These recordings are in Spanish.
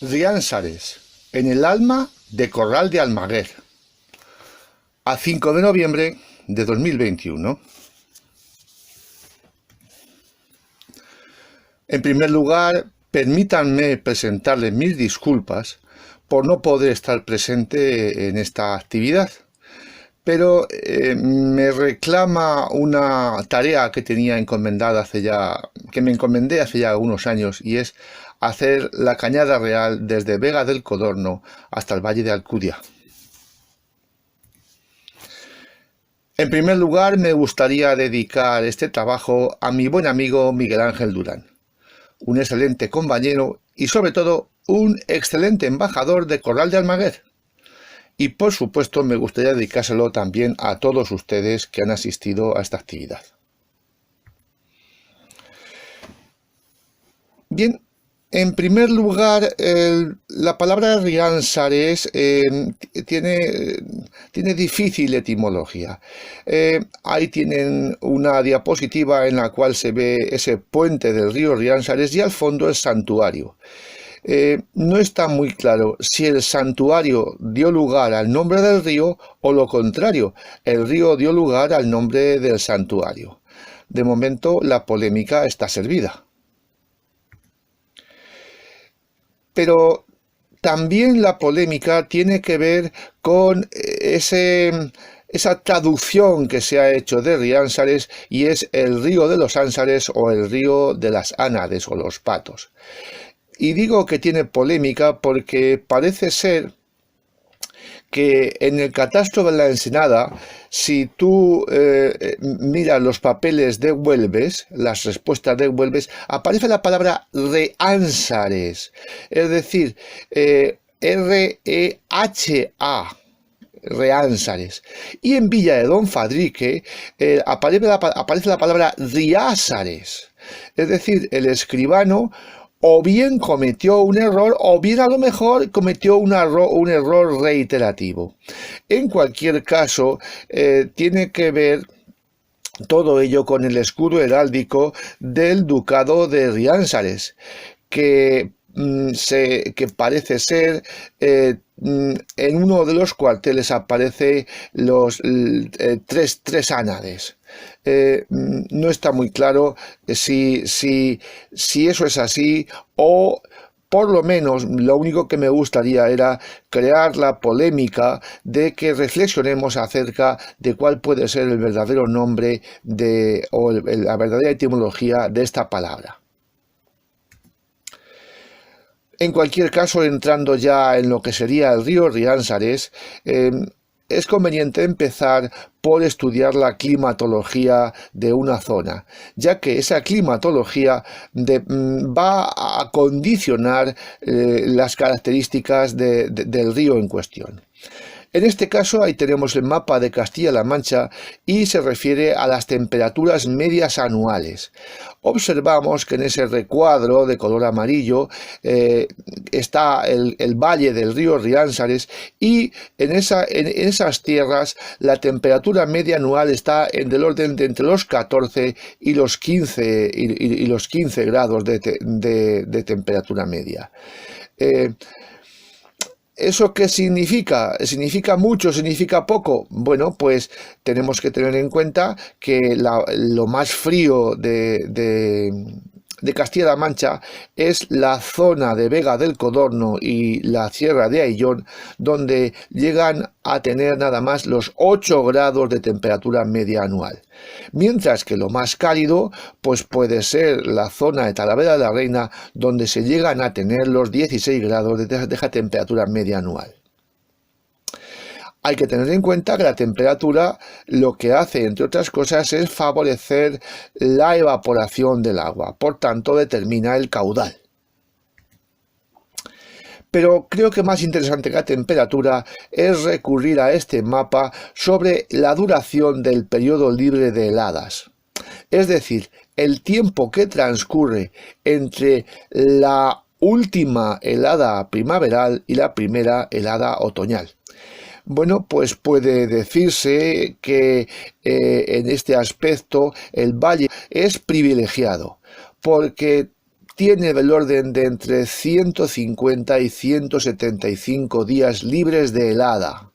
Riánsares, en el alma de Corral de Almaguer, a 5 de noviembre de 2021. En primer lugar, permítanme presentarles mis disculpas por no poder estar presente en esta actividad, pero me reclama una tarea que tenía encomendada que me encomendé hace ya unos años, y es hacer la cañada real desde Vega del Codorno hasta el Valle de Alcudia. En primer lugar, me gustaría dedicar este trabajo a mi buen amigo Miguel Ángel Durán, un excelente compañero y sobre todo un excelente embajador de Corral de Almaguer. Y por supuesto me gustaría dedicárselo también a todos ustedes que han asistido a esta actividad. Bien, en primer lugar, la palabra Riánsares tiene difícil etimología. Ahí tienen una diapositiva en la cual se ve ese puente del río Riánsares y al fondo el santuario. No está muy claro si el santuario dio lugar al nombre del río o lo contrario, el río dio lugar al nombre del santuario. De momento la polémica está servida. Pero también la polémica tiene que ver con esa traducción que se ha hecho de Riánsares, y es el río de los Ánsares o el río de las ánades o los patos. Y digo que tiene polémica porque parece ser que en el catastro de la Ensenada, si tú miras los papeles de Güelves, las respuestas de Güelves, aparece la palabra Reánsares, es decir, R-E-H-A, Reánsares. Y en Villa de Don Fadrique aparece la palabra Riásares, es decir, el escribano o bien cometió un error, o bien a lo mejor cometió un error reiterativo. En cualquier caso, tiene que ver todo ello con el escudo heráldico del ducado de Riánsares, que parece ser en uno de los cuarteles aparece los tres ánades. No está muy claro si eso es así, o por lo menos lo único que me gustaría era crear la polémica de que reflexionemos acerca de cuál puede ser el verdadero nombre o la verdadera etimología de esta palabra. En cualquier caso, entrando ya en lo que sería el río Riánsares, es conveniente empezar por estudiar la climatología de una zona, ya que esa climatología va a condicionar las características del río en cuestión. En este caso, ahí tenemos el mapa de Castilla-La Mancha y se refiere a las temperaturas medias anuales. Observamos que en ese recuadro de color amarillo está el valle del río Riánsares, y en esas tierras la temperatura media anual está del orden de entre los 14 y los 15, y los 15 grados de temperatura media. ¿Eso qué significa? ¿Significa mucho? ¿Significa poco? Bueno, pues tenemos que tener en cuenta que lo más frío de Castilla-La Mancha es la zona de Vega del Codorno y la Sierra de Ayllón, donde llegan a tener nada más los 8 grados de temperatura media anual. Mientras que lo más cálido pues puede ser la zona de Talavera de la Reina, donde se llegan a tener los 16 grados de esa temperatura media anual. Hay que tener en cuenta que la temperatura lo que hace, entre otras cosas, es favorecer la evaporación del agua, por tanto determina el caudal. Pero creo que más interesante que la temperatura es recurrir a este mapa sobre la duración del periodo libre de heladas. Es decir, el tiempo que transcurre entre la última helada primaveral y la primera helada otoñal. Bueno, pues puede decirse que en este aspecto el valle es privilegiado, porque tiene el orden de entre 150 y 175 días libres de helada.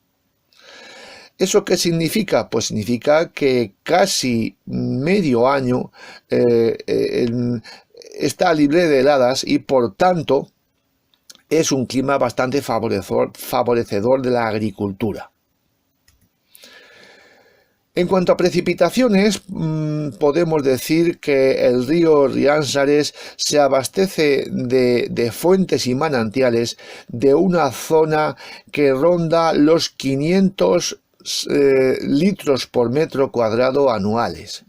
¿Eso qué significa? Pues significa que casi medio año está libre de heladas y por tanto es un clima bastante favorecedor de la agricultura. En cuanto a precipitaciones, podemos decir que el río Riánsares se abastece de fuentes y manantiales de una zona que ronda los 500 litros por metro cuadrado anuales,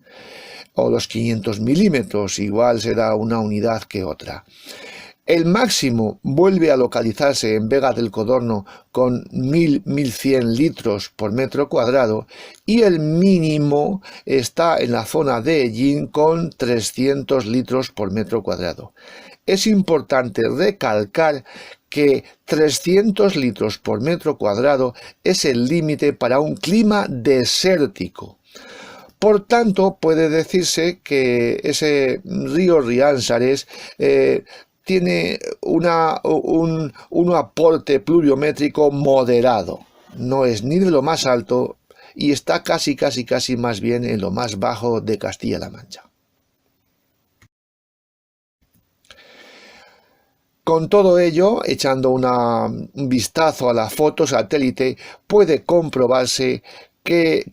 o los 500 milímetros, igual será una unidad que otra. El máximo vuelve a localizarse en Vega del Codorno con 1.100 litros por metro cuadrado y el mínimo está en la zona de Hellín con 300 litros por metro cuadrado. Es importante recalcar que 300 litros por metro cuadrado es el límite para un clima desértico. Por tanto, puede decirse que ese río Riánsares tiene un aporte pluviométrico moderado. No es ni de lo más alto y está casi más bien en lo más bajo de Castilla-La Mancha. Con todo ello, echando un vistazo a la foto satélite, puede comprobarse que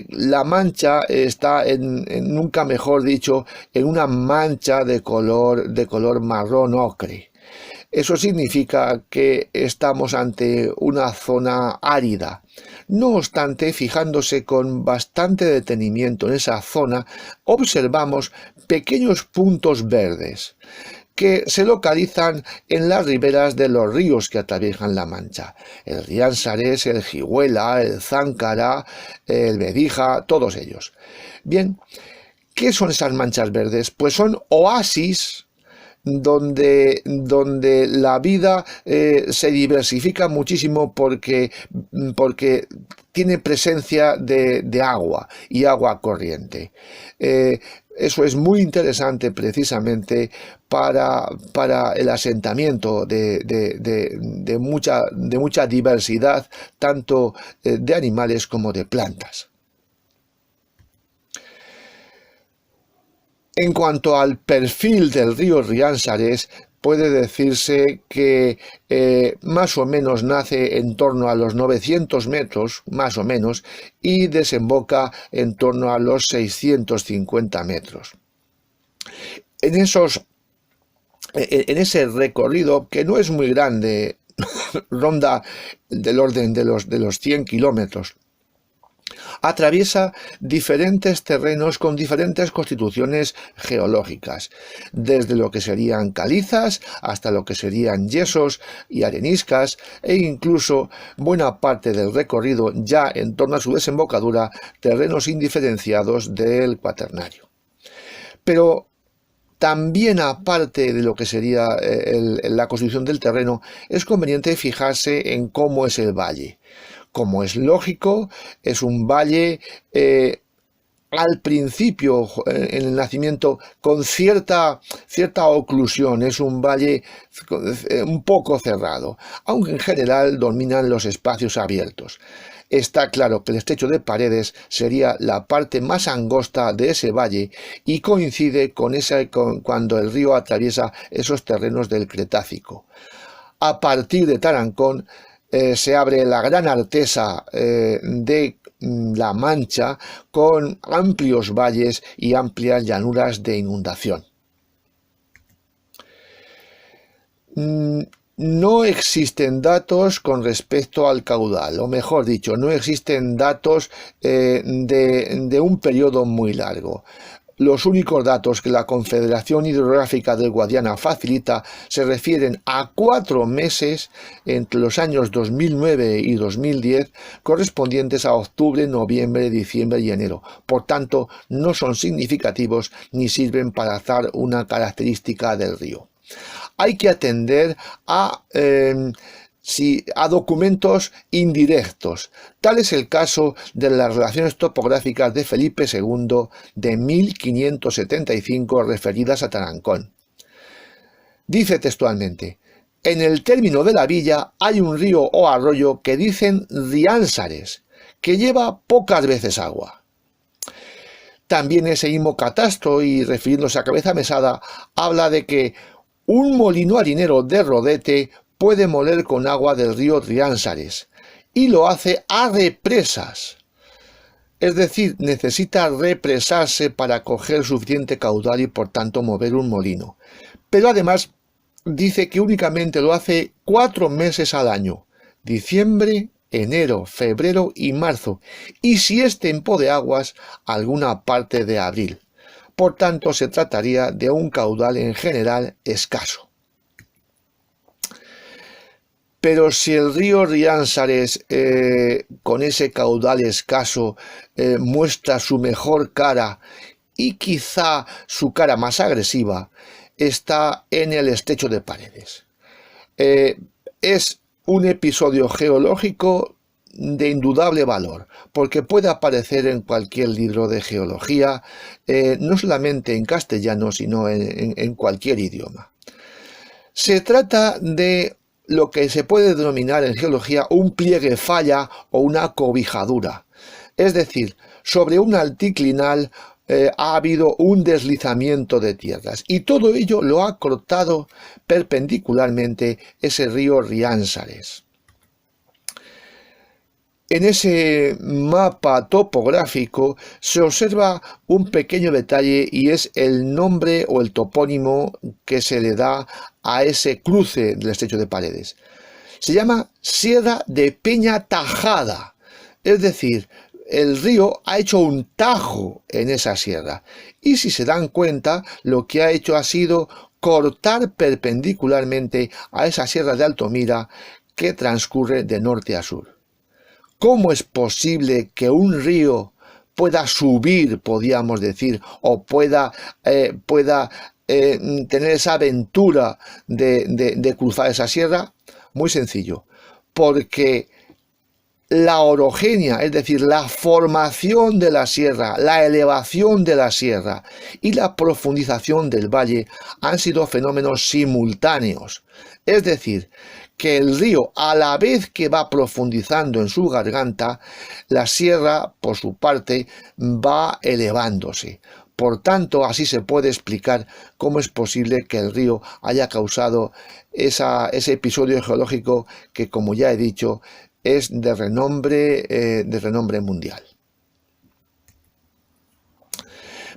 la mancha está nunca mejor dicho, en una mancha de color marrón ocre. Eso significa que estamos ante una zona árida. No obstante, fijándose con bastante detenimiento en esa zona, observamos pequeños puntos verdes que se localizan en las riberas de los ríos que atraviesan la Mancha. El Riánsares, el Jigüela, el Záncara, el Bedija, todos ellos. Bien, ¿qué son esas manchas verdes? Pues son oasis donde la vida se diversifica muchísimo porque tiene presencia de agua y agua corriente. Eso es muy interesante precisamente para el asentamiento de mucha diversidad, tanto de animales como de plantas. En cuanto al perfil del río Riánsares, puede decirse que más o menos nace en torno a los 900 metros, más o menos, y desemboca en torno a los 650 metros. En ese recorrido, que no es muy grande, ronda del orden de los 100 kilómetros, atraviesa diferentes terrenos con diferentes constituciones geológicas, desde lo que serían calizas hasta lo que serían yesos y areniscas, e incluso buena parte del recorrido, ya en torno a su desembocadura, terrenos indiferenciados del Cuaternario. Pero también, aparte de lo que sería la constitución del terreno, es conveniente fijarse en cómo es el valle. Como es lógico, es un valle al principio, en el nacimiento, con cierta oclusión, es un valle un poco cerrado, aunque en general dominan los espacios abiertos. Está claro que el estrecho de Paredes sería la parte más angosta de ese valle y coincide con cuando el río atraviesa esos terrenos del Cretácico. A partir de Tarancón, se abre la gran artesa de la Mancha con amplios valles y amplias llanuras de inundación. No existen datos con respecto al caudal, o mejor dicho, no existen datos de un periodo muy largo. Los únicos datos que la Confederación Hidrográfica del Guadiana facilita se refieren a 4 meses entre los años 2009 y 2010, correspondientes a octubre, noviembre, diciembre y enero. Por tanto, no son significativos ni sirven para dar una característica del río. Hay que atender a documentos indirectos. Tal es el caso de las relaciones topográficas de Felipe II de 1575 referidas a Tarancón. Dice textualmente: en el término de la villa hay un río o arroyo que dicen Riánsares, que lleva pocas veces agua. También ese mismo catastro, y refiriéndose a Cabeza Mesada, habla de que un molino harinero de Rodete puede moler con agua del río Riánsares, y lo hace a represas. Es decir, necesita represarse para coger suficiente caudal y por tanto mover un molino. Pero además dice que únicamente lo hace 4 meses al año: diciembre, enero, febrero y marzo, y si es tiempo de aguas, alguna parte de abril. Por tanto, se trataría de un caudal en general escaso. Pero si el río Riánsares, con ese caudal escaso, muestra su mejor cara, y quizá su cara más agresiva, está en el estrecho de Paredes. Es un episodio geológico de indudable valor, porque puede aparecer en cualquier libro de geología, no solamente en castellano, sino en cualquier idioma. Se trata de lo que se puede denominar en geología un pliegue falla o una cobijadura. Es decir, sobre un anticlinal ha habido un deslizamiento de tierras, y todo ello lo ha cortado perpendicularmente ese río Riánsares. En ese mapa topográfico se observa un pequeño detalle, y es el nombre o el topónimo que se le da a ese cruce del estrecho de Paredes. Se llama Sierra de Peña Tajada, es decir, el río ha hecho un tajo en esa sierra, y si se dan cuenta, lo que ha hecho ha sido cortar perpendicularmente a esa sierra de Altomira que transcurre de norte a sur. ¿Cómo es posible que un río pueda subir, podríamos decir, o pueda tener esa aventura de cruzar esa sierra? Muy sencillo, porque la orogenia, es decir, la formación de la sierra, la elevación de la sierra y la profundización del valle han sido fenómenos simultáneos. Es decir, que el río, a la vez que va profundizando en su garganta, la sierra, por su parte, va elevándose. Por tanto, así se puede explicar cómo es posible que el río haya causado ese episodio geológico que, como ya he dicho, es de renombre mundial.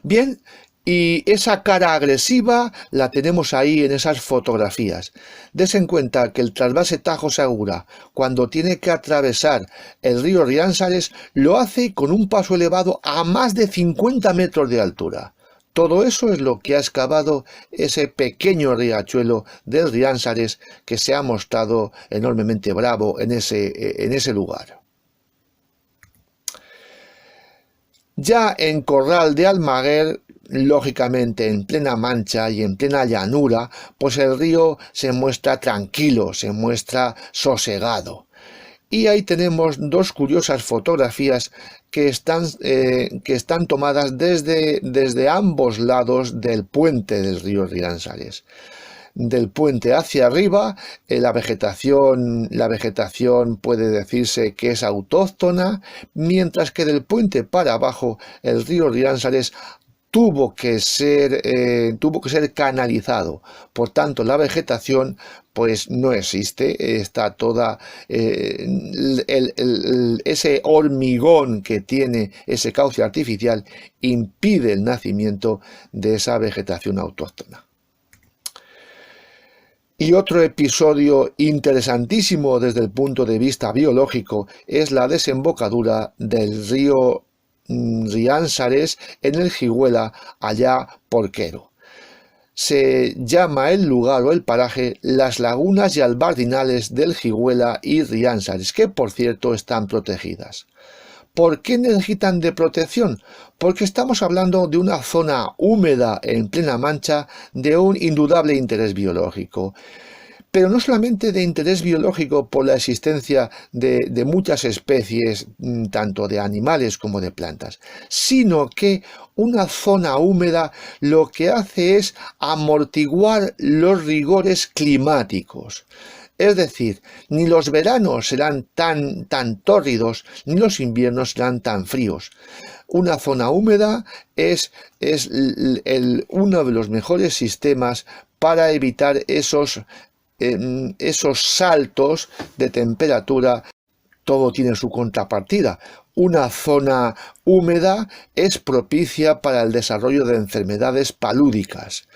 Bien, y esa cara agresiva la tenemos ahí en esas fotografías. Des en cuenta que el trasvase Tajo Segura, cuando tiene que atravesar el río Riánsares, lo hace con un paso elevado a más de 50 metros de altura. Todo eso es lo que ha excavado ese pequeño riachuelo del Riánsares, que se ha mostrado enormemente bravo en ese lugar. Ya en Corral de Almaguer, lógicamente en plena Mancha y en plena llanura, pues el río se muestra tranquilo, se muestra sosegado. Y ahí tenemos dos curiosas fotografías que están tomadas desde ambos lados del puente del río Riánsares. Del puente hacia arriba, la vegetación puede decirse que es autóctona, mientras que del puente para abajo el río Riánsares tuvo que ser canalizado. Por tanto, la vegetación pues no existe, está toda ese hormigón que tiene ese cauce artificial impide el nacimiento de esa vegetación autóctona. Y otro episodio interesantísimo desde el punto de vista biológico es la desembocadura del río Riánsares en el Jigüela, allá por Quero. Se llama el lugar o el paraje las lagunas y albardinales del Jigüela y Riánsares, que por cierto están protegidas. ¿Por qué necesitan de protección? Porque estamos hablando de una zona húmeda en plena Mancha de un indudable interés biológico. pero no solamente de interés biológico por la existencia de muchas especies, tanto de animales como de plantas, sino que una zona húmeda lo que hace es amortiguar los rigores climáticos. Es decir, ni los veranos serán tan tórridos, ni los inviernos serán tan fríos. Una zona húmeda es uno de los mejores sistemas para evitar esos saltos de temperatura. Todo tiene su contrapartida. Una zona húmeda es propicia para el desarrollo de enfermedades palúdicas.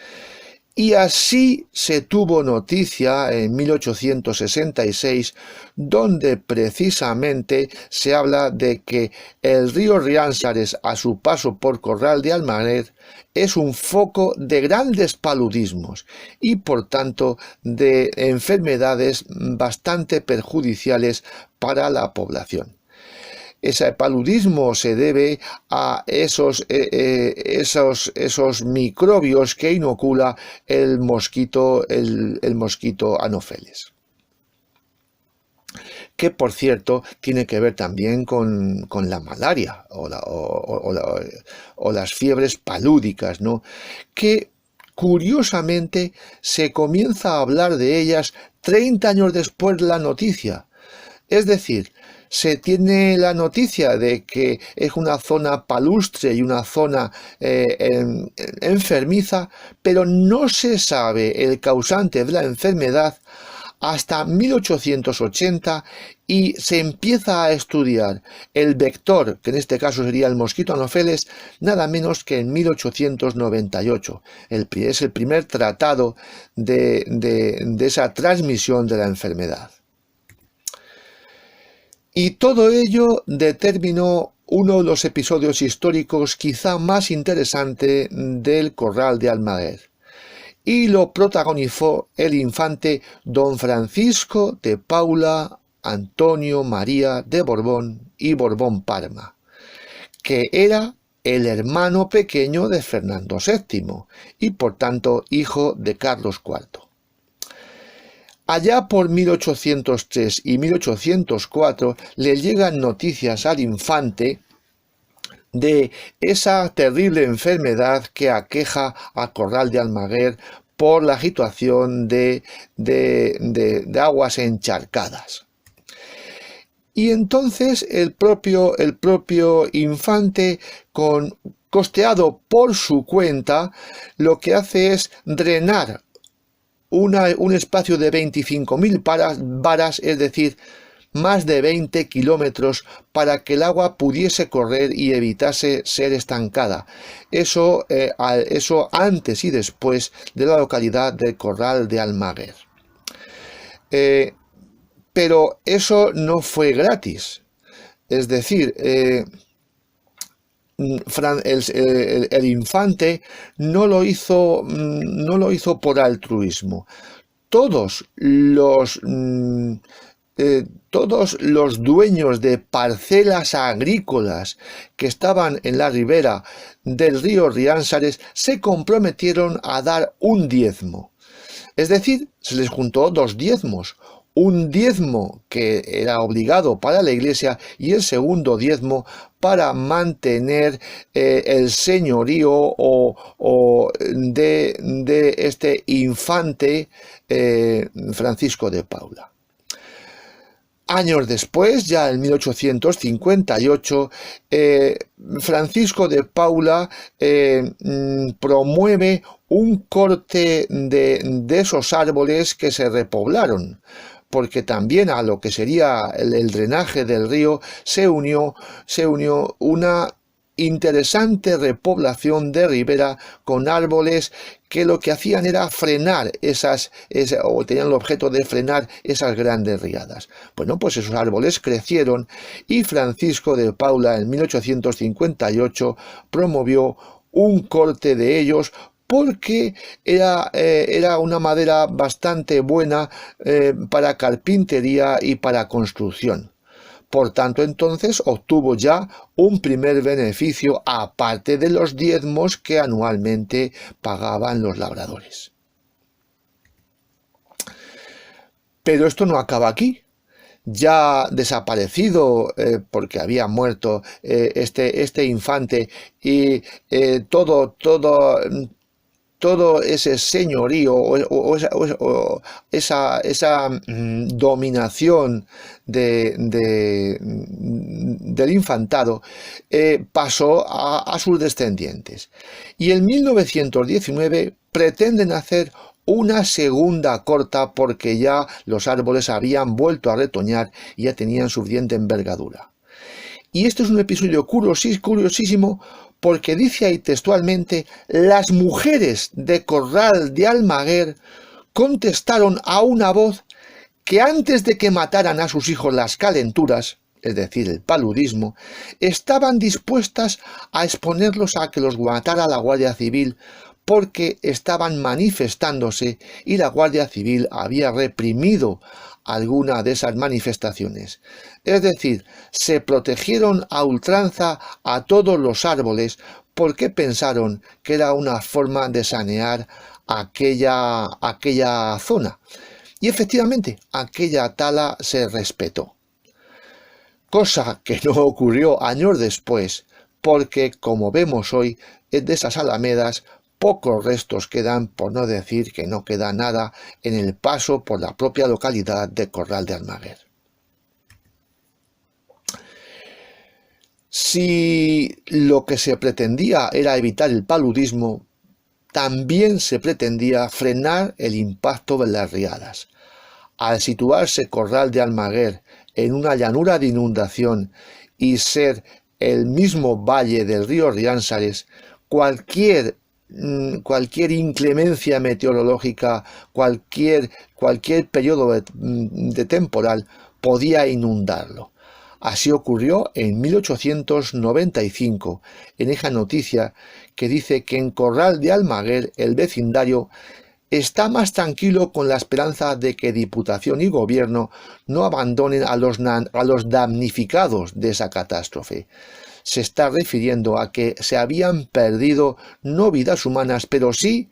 Y así se tuvo noticia en 1866, donde precisamente se habla de que el río Riánsares, a su paso por Corral de Almaguer, es un foco de grandes paludismos y por tanto de enfermedades bastante perjudiciales para la población. Ese paludismo se debe a esos microbios que inocula el mosquito Anopheles, que por cierto tiene que ver también con la malaria o las fiebres palúdicas, ¿no? Que curiosamente se comienza a hablar de ellas 30 años después de la noticia. Es decir, se tiene la noticia de que es una zona palustre y una zona enfermiza, pero no se sabe el causante de la enfermedad hasta 1880 y se empieza a estudiar el vector, que en este caso sería el mosquito Anopheles, nada menos que en 1898. Es el primer tratado de esa transmisión de la enfermedad. Y todo ello determinó uno de los episodios históricos quizá más interesante del Corral de Almaguer, y lo protagonizó el infante don Francisco de Paula Antonio María de Borbón y Borbón-Parma, que era el hermano pequeño de Fernando VII y por tanto hijo de Carlos IV. Allá por 1803 y 1804 le llegan noticias al infante de esa terrible enfermedad que aqueja a Corral de Almaguer por la situación de aguas encharcadas. Y entonces el propio infante, costeado por su cuenta, lo que hace es drenar un espacio de 25.000 varas, es decir, más de 20 kilómetros, para que el agua pudiese correr y evitase ser estancada. Eso antes y después de la localidad de Corral de Almaguer. Pero eso no fue gratis. Es decir, el infante no lo hizo por altruismo. Todos los dueños de parcelas agrícolas que estaban en la ribera del río Riánsares se comprometieron a dar un diezmo. Es decir, se les juntó dos diezmos. Un diezmo que era obligado para la iglesia y el segundo diezmo para mantener el señorío de este infante Francisco de Paula. Años después, ya en 1858, Francisco de Paula promueve un corte de esos árboles que se repoblaron, porque también a lo que sería el drenaje del río se unió una interesante repoblación de ribera con árboles que lo que hacían era frenar o tenían el objeto de frenar esas grandes riadas. Bueno, pues esos árboles crecieron y Francisco de Paula en 1858 promovió un corte de ellos, porque era una madera bastante buena para carpintería y para construcción. Por tanto, entonces obtuvo ya un primer beneficio aparte de los diezmos que anualmente pagaban los labradores. Pero esto no acaba aquí. Ya desaparecido, porque había muerto este infante, y todo ese señorío o esa dominación del infantado pasó a sus descendientes. Y en 1919 pretenden hacer una segunda corta porque ya los árboles habían vuelto a retoñar y ya tenían suficiente envergadura. Y esto es un episodio curiosísimo porque dice ahí textualmente: las mujeres de Corral de Almaguer contestaron a una voz que antes de que mataran a sus hijos las calenturas, es decir, el paludismo, estaban dispuestas a exponerlos a que los matara la Guardia Civil porque estaban manifestándose y la Guardia Civil había reprimido alguna de esas manifestaciones. Es decir, se protegieron a ultranza a todos los árboles porque pensaron que era una forma de sanear aquella zona. Y efectivamente, aquella tala se respetó. Cosa que no ocurrió años después, porque, como vemos hoy, de esas alamedas pocos restos quedan, por no decir que no queda nada, en el paso por la propia localidad de Corral de Almaguer. Si lo que se pretendía era evitar el paludismo, también se pretendía frenar el impacto de las riadas. Al situarse Corral de Almaguer en una llanura de inundación y ser el mismo valle del río Riánsares, cualquier inclemencia meteorológica, cualquier periodo de temporal podía inundarlo. Así ocurrió en 1895, en esa noticia que dice que en Corral de Almaguer el vecindario está más tranquilo con la esperanza de que Diputación y Gobierno no abandonen a los damnificados de esa catástrofe. Se está refiriendo a que se habían perdido no vidas humanas, pero sí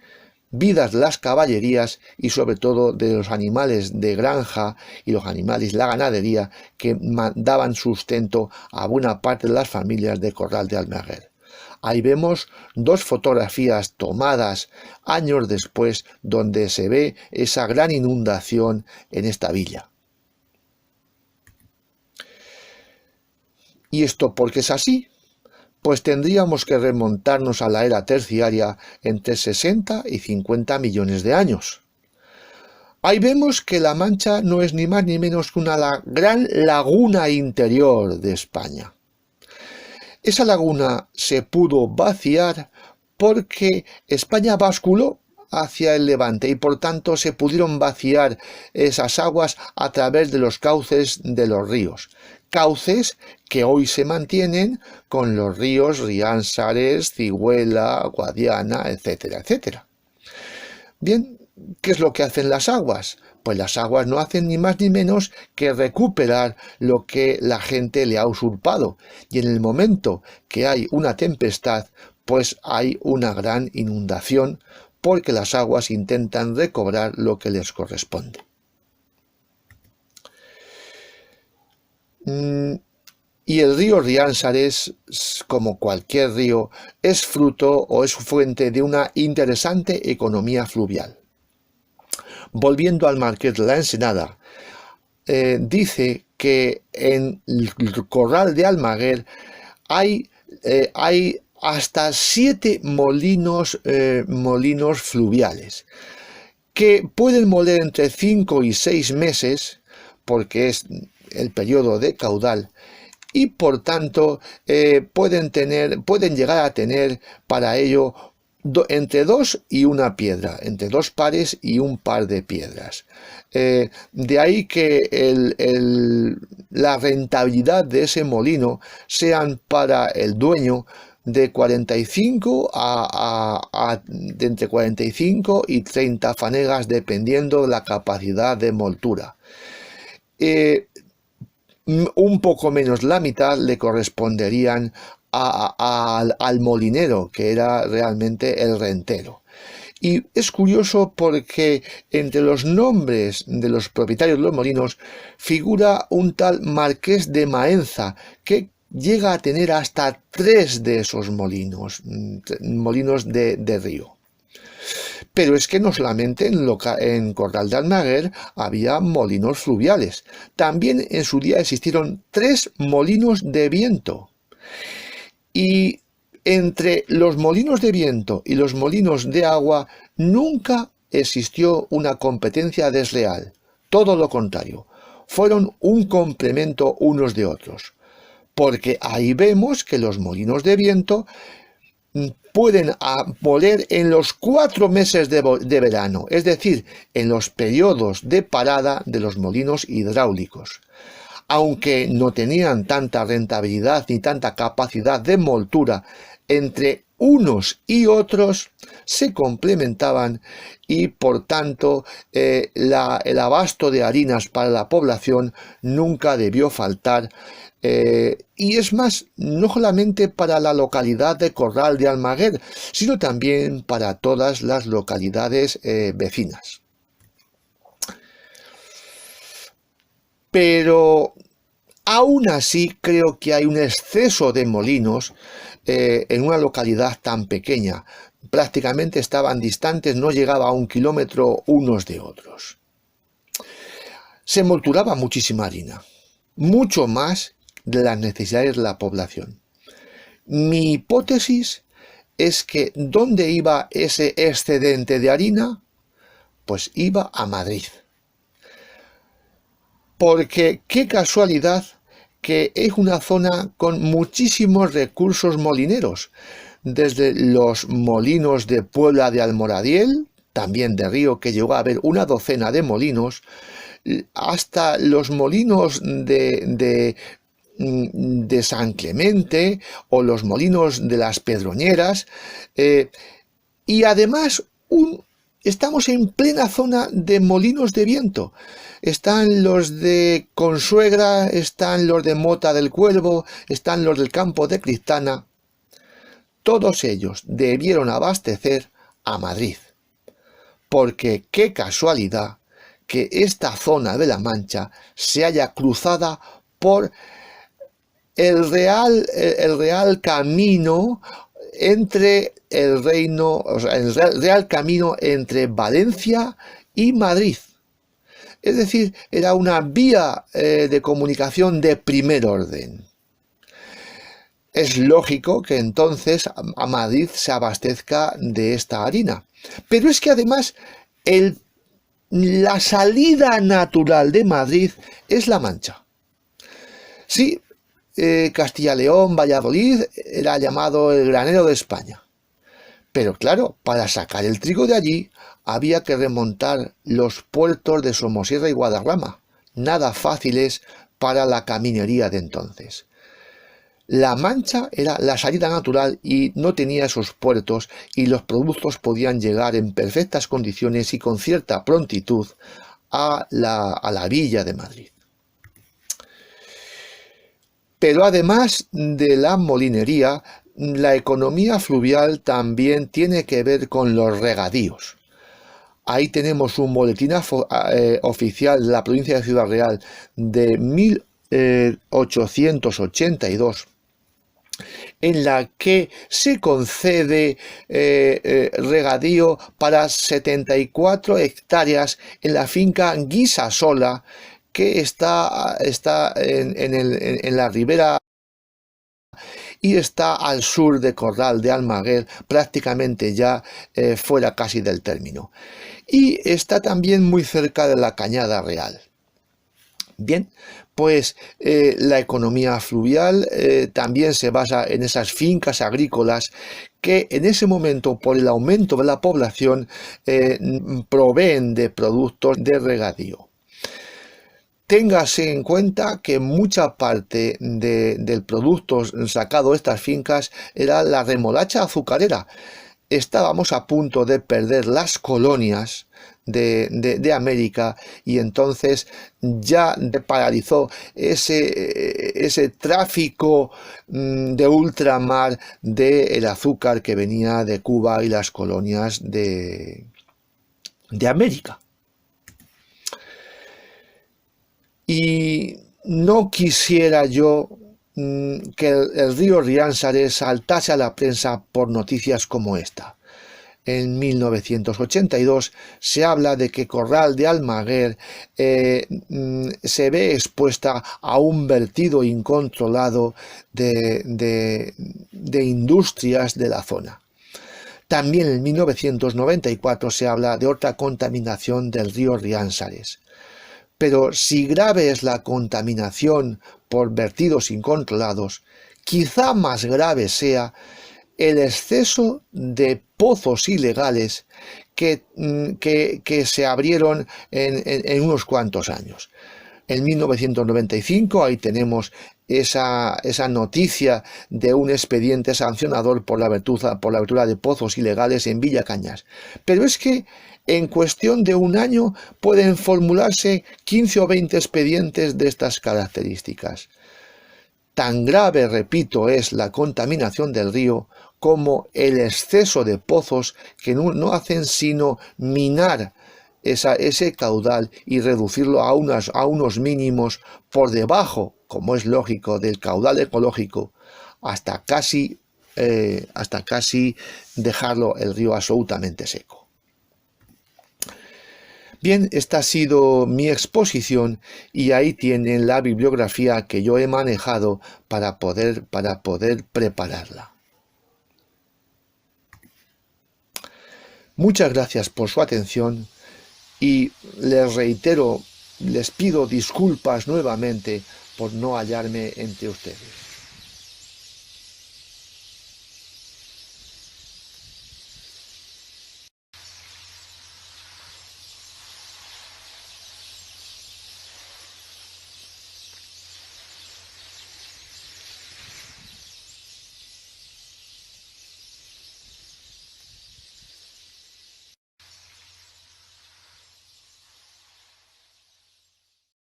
vidas de las caballerías y sobre todo de los animales de granja y los animales de la ganadería que daban sustento a buena parte de las familias de Corral de Almaguer. Ahí vemos dos fotografías tomadas años después donde se ve esa gran inundación en esta villa. ¿Y esto por qué es así? Pues tendríamos que remontarnos a la era terciaria entre 60 y 50 millones de años. Ahí vemos que La Mancha no es ni más ni menos que una gran laguna interior de España. Esa laguna se pudo vaciar porque España basculó hacia el levante y por tanto se pudieron vaciar esas aguas a través de los cauces de los ríos. Cauces que hoy se mantienen con los ríos Riánsares, Cigüela, Guadiana, etcétera, etcétera. Bien, ¿qué es lo que hacen las aguas? Pues las aguas no hacen ni más ni menos que recuperar lo que la gente le ha usurpado. Y en el momento que hay una tempestad, pues hay una gran inundación, porque las aguas intentan recobrar lo que les corresponde. Y el río Riánsares, como cualquier río, es fruto o es fuente de una interesante economía fluvial. Volviendo al Marqués de la Ensenada, dice que en el Corral de Almaguer hay hasta 7 molinos fluviales que pueden moler entre 5 y 6 meses, porque es el periodo de caudal, y por tanto pueden llegar a tener para ello entre 2 y una piedra, entre 2 pares y un par de piedras. De ahí que la rentabilidad de ese molino sean para el dueño de 45 de entre 45 y 30 fanegas, dependiendo de la capacidad de moltura. Un poco menos la mitad le corresponderían al molinero, que era realmente el rentero. Y es curioso porque entre los nombres de los propietarios de los molinos figura un tal Marqués de Maenza, que llega a tener hasta 3 de esos molinos, molinos de río. Pero es que no solamente en Corral de Almaguer había molinos fluviales, también en su día existieron 3 molinos de viento. Y entre los molinos de viento y los molinos de agua nunca existió una competencia desleal. Todo lo contrario, fueron un complemento unos de otros. Porque ahí vemos que los molinos de viento pueden moler en los 4 meses de verano, es decir, en los periodos de parada de los molinos hidráulicos. Aunque no tenían tanta rentabilidad ni tanta capacidad de moltura, entre unos y otros se complementaban y por tanto el abasto de harinas para la población nunca debió faltar. Y es más, no solamente para la localidad de Corral de Almaguer, sino también para todas las localidades vecinas. Pero aún así creo que hay un exceso de molinos en una localidad tan pequeña. Prácticamente estaban distantes, no llegaba a 1 kilómetro unos de otros. Se molturaba muchísima harina, mucho más de las necesidades de la población. Mi hipótesis es que ¿dónde iba ese excedente de harina? Pues iba a Madrid. Porque qué casualidad que es una zona con muchísimos recursos molineros, desde los molinos de Puebla de Almoradiel, también de Río, que llegó a haber una docena de molinos, hasta los molinos de San Clemente o los molinos de las Pedroñeras, y además estamos en plena zona de molinos de viento. Están los de Consuegra, están los de Mota del Cuervo, están los del Campo de Cristana. Todos ellos debieron abastecer a Madrid. Porque qué casualidad que esta zona de la Mancha se haya cruzada por el real camino entre el reino, o sea, el real camino entre Valencia y Madrid. Es decir, era una vía de comunicación de primer orden. Es lógico que entonces a Madrid se abastezca de esta harina. Pero es que además la salida natural de Madrid es La Mancha. Sí, Castilla-León, Valladolid era llamado el granero de España. Pero claro, para sacar el trigo de allí había que remontar los puertos de Somosierra y Guadarrama, nada fáciles para la caminería de entonces. La Mancha era la salida natural y no tenía esos puertos y los productos podían llegar en perfectas condiciones y con cierta prontitud a la villa de Madrid. Pero además de la molinería, la economía fluvial también tiene que ver con los regadíos. Ahí tenemos un boletín oficial de la provincia de Ciudad Real de 1882, en la que se concede regadío para 74 hectáreas en la finca Guisasola, que está en la ribera y está al sur de Corral de Almaguer, prácticamente ya fuera casi del término. Y está también muy cerca de la Cañada Real. Bien, pues la economía fluvial también se basa en esas fincas agrícolas que en ese momento, por el aumento de la población, proveen de productos de regadío. Téngase en cuenta que mucha parte del producto sacado de estas fincas era la remolacha azucarera. Estábamos a punto de perder las colonias de América, y entonces ya paralizó ese tráfico de ultramar del azúcar que venía de Cuba y las colonias de América. Y no quisiera yo que el río Riánsares saltase a la prensa por noticias como esta. En 1982 se habla de que Corral de Almaguer se ve expuesta a un vertido incontrolado de industrias de la zona. También en 1994 se habla de otra contaminación del río Riánsares. Pero si grave es la contaminación por vertidos incontrolados, quizá más grave sea el exceso de pozos ilegales que se abrieron en unos cuantos años. En 1995 ahí tenemos esa noticia de un expediente sancionador por la abertura de pozos ilegales en Villa Cañas. Pero es que en cuestión de un año pueden formularse 15 o 20 expedientes de estas características. Tan grave, repito, es la contaminación del río como el exceso de pozos que no hacen sino minar ese caudal y reducirlo a unos mínimos por debajo, como es lógico, del caudal ecológico, hasta casi dejarlo el río absolutamente seco. Bien, esta ha sido mi exposición y ahí tienen la bibliografía que yo he manejado para poder prepararla. Muchas gracias por su atención y les pido disculpas nuevamente por no hallarme entre ustedes.